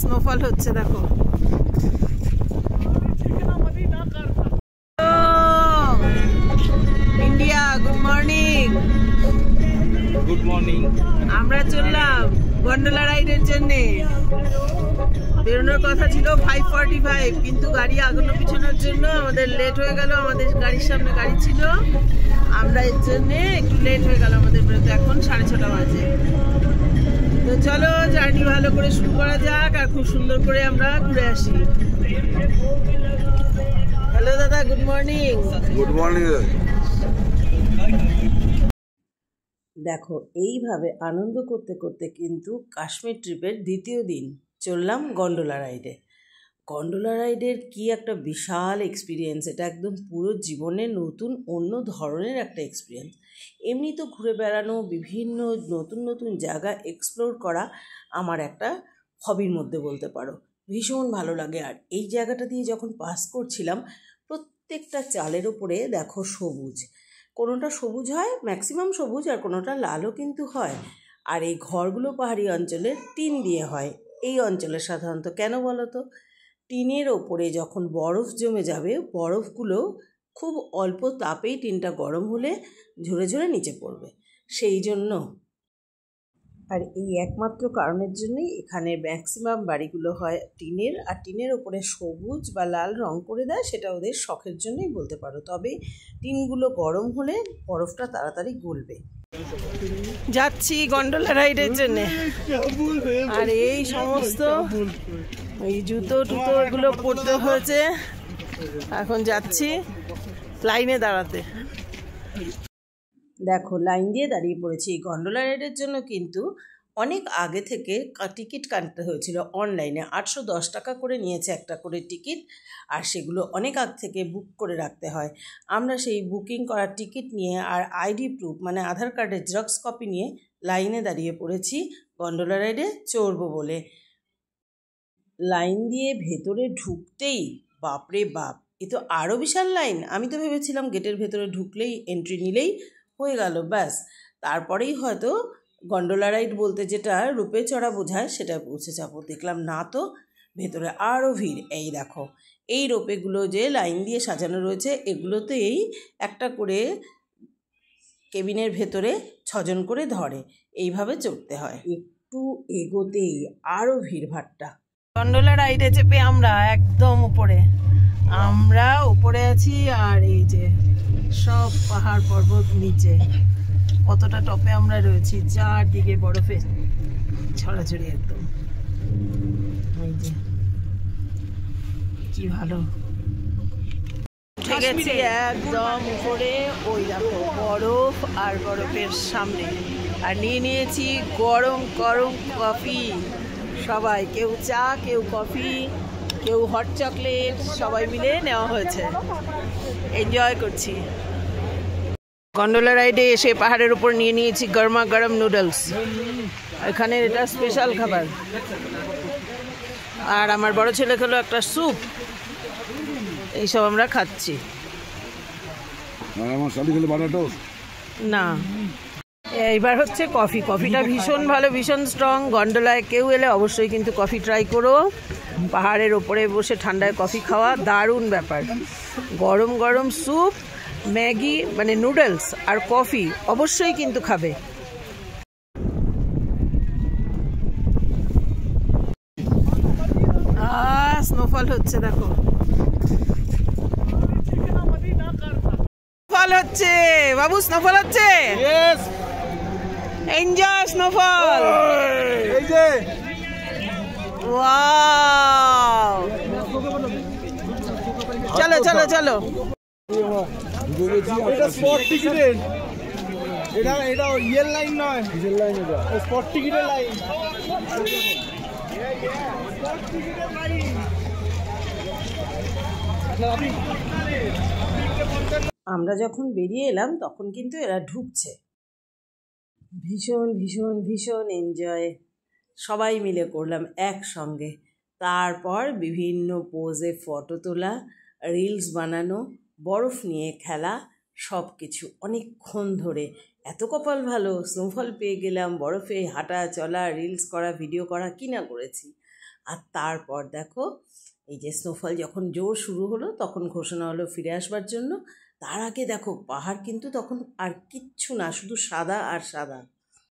Snowfall হচ্ছে দেখো। India, good morning. Good morning. আমরা চললাম গন্ডোলা রাইডের জন্যে। বেরোনোর কথা ছিল 5:45, কিন্তু গাড়ি আগানো পিছনের জন্য আমাদের লেট হয়ে গেল। আমাদের গাড়ির সামনে গাড়ি ছিল, আমরা এর জন্যে একটু লেট হয়ে গেল আমাদের বেরোতে। এখন 6:30 বাজে। তো চলো জার্নি ভালো করে শুরু করা যাক, আর খুব সুন্দর করে আমরা ঘুরে আসি। হ্যালো দাদা, গুড মর্নিং। Good morning. দেখো, এইভাবে আনন্দ করতে করতে কিন্তু কাশ্মীর ট্রিপের দ্বিতীয় দিন চললাম গন্ডোলা রাইডে। গন্ডোলা রাইডের কি একটা বিশাল এক্সপিরিয়েন্স! এটা একদম পুরো জীবনে নতুন অন্য ধরনের একটা এক্সপিরিয়েন্স। এমনি তো ঘুরে বেড়ানো, বিভিন্ন নতুন নতুন জায়গা এক্সপ্লোর করা আমার একটা হবির মধ্যে বলতে পারো। ভীষণ ভালো লাগে। আর এই জায়গাটা দিয়ে যখন পাস করছিলাম, প্রত্যেকটা চালের ওপরে দেখো সবুজ, কোনোটা সবুজ হয়, ম্যাক্সিমাম সবুজ, আর কোনোটা লালও কিন্তু হয়। আর এই ঘরগুলো পাহাড়ি অঞ্চলের টিন দিয়ে হয়। এই অঞ্চলে সাধারণত কেন বলো তো? টিনের ওপরে যখন বরফ জমে যাবে, বরফগুলো খুব অল্প তাপেই টিনটা গরম হলে ঝরে ঝরে নিচে পড়বে, সেই জন্য। আর এই একমাত্র কারণের জন্যই এখানে ম্যাক্সিমাম বাড়িগুলো হয় টিনের, আর টিনের ওপরে সবুজ বা লাল রং করে দেয়। সেটা ওদের শখের জন্যই বলতে পারো। তবে টিনগুলো গরম হলে বরফটা তাড়াতাড়ি গলবে। যাচ্ছি গন্ডোলা রাইডের জন্য। আর এই সমস্ত এই জুতো টুতো এগুলো পরতে হয়েছে। এখন যাচ্ছি লাইনে দাঁড়াতে। দেখো, লাইন দিয়ে দাঁড়িয়ে পড়েছি এই গন্ডোলা রাইডের জন্য। কিন্তু অনেক আগে থেকে টিকিট কাটতে হয়েছিল অনলাইনে। 810 টাকা করে নিয়েছে একটা করে টিকিট, আর সেগুলো অনেক আগ থেকে বুক করে রাখতে হয়। আমরা সেই বুকিং করার টিকিট নিয়ে আর আইডি প্রুফ মানে আধার কার্ডের জেরক্স কপি নিয়ে লাইনে দাঁড়িয়ে পড়েছি গন্ডোলা রাইডে চড়বো বলে। লাইন দিয়ে ভেতরে ঢুকতেই বাপরে বাপ, এ তো আরও বিশাল লাইন। আমি তো ভেবেছিলাম গেটের ভেতরে ঢুকলেই, এন্ট্রি নিলেই হয়ে গেল, ব্যাস তারপরেই হয়তো গন্ডোলা রাইড বলতে যেটা রূপে চড়া বোঝায় সেটা পৌঁছে যাবো। দেখলাম না তো, ভেতরে আরও ভিড়। এই দেখো, এই রোপেগুলো যে লাইন দিয়ে সাজানো রয়েছে, এগুলোতেই একটা করে কেবিনের ভেতরে 6 জন করে ধরে, এইভাবে চড়তে হয়। একটু এগোতেই আরও ভিড়ভাট্টা। গন্ডোলা রাইডে চেপে আমরা একদম উপরে, আমরা উপরে আছি। আর এই যে সব পাহাড় পর্বত নিচে, কতটা টপে আমরা রয়েছি, চারদিকে বরফে ছড়াছড়ি একদম। এই যে কি ভালো, ঠিক আছে একদম উপরে। ওই দেখো বরফ, আর বরফের সামনে আর নিয়ে নিয়েছি গরম গরম কফি। সবাই, কেউ চা, কেউ কফি, কেউ হট চকলেট, সবাই মিলে নেওয়া হয়েছে। এনজয় করছি। গন্ডোলা রাইডে এসে পাহাড়ের উপর নিয়ে নিয়েছি গরমা গরম নুডলস। এখানে এটা স্পেশাল খাবার। আর আমার বড় ছেলে খেলো একটা স্যুপ। এইসব আমরা খাচ্ছি। না, এইবার হচ্ছে কফি। কফিটা ভীষণ ভালো, ভীষণ স্ট্রং। গন্ডোলায় কেউ এলে অবশ্যই কিন্তু কফি ট্রাই করো। পাহাড়ের ওপরে বসে ঠান্ডায় কফি খাওয়া দারুণ ব্যাপার। গরম গরম স্যুপ, ম্যাগি মানে নুডলস আর কফি অবশ্যই কিন্তু খাবে। স্নোফল হচ্ছে দেখো, স্নোফল হচ্ছে বাবু, স্নোফল হচ্ছে। Enjoy snowfall. ওয়াও, চলো চলো চলো। এটা স্পট টিকিটের, এটা ইয়ের লাইন নয়, ডিজেল লাইন। এটা স্পট টিকিটের লাইন। আমরা যখন বেরিয়ে এলাম তখন কিন্তু এরা ঢুকছে। ভীষণ ভীষণ ভীষণ এনজয় সবাই মিলে করলাম একসঙ্গে। তারপর বিভিন্ন পোজে ফটো তোলা, রিলস বানানো, বরফ নিয়ে খেলা, সব কিছু অনেকক্ষণ ধরে। এত কপাল ভালো, স্নোফল পেয়ে গেলাম, বরফে হাঁটা চলা, রিলস করা, ভিডিও করা, কি না করেছি। আর তারপর দেখো এই যে স্নোফল যখন জোর শুরু হলো তখন ঘোষণা হলো ফিরে আসবার জন্য। তার আগে দেখো পাহাড় কিন্তু তখন আর কিচ্ছু না, শুধু সাদা আর সাদা।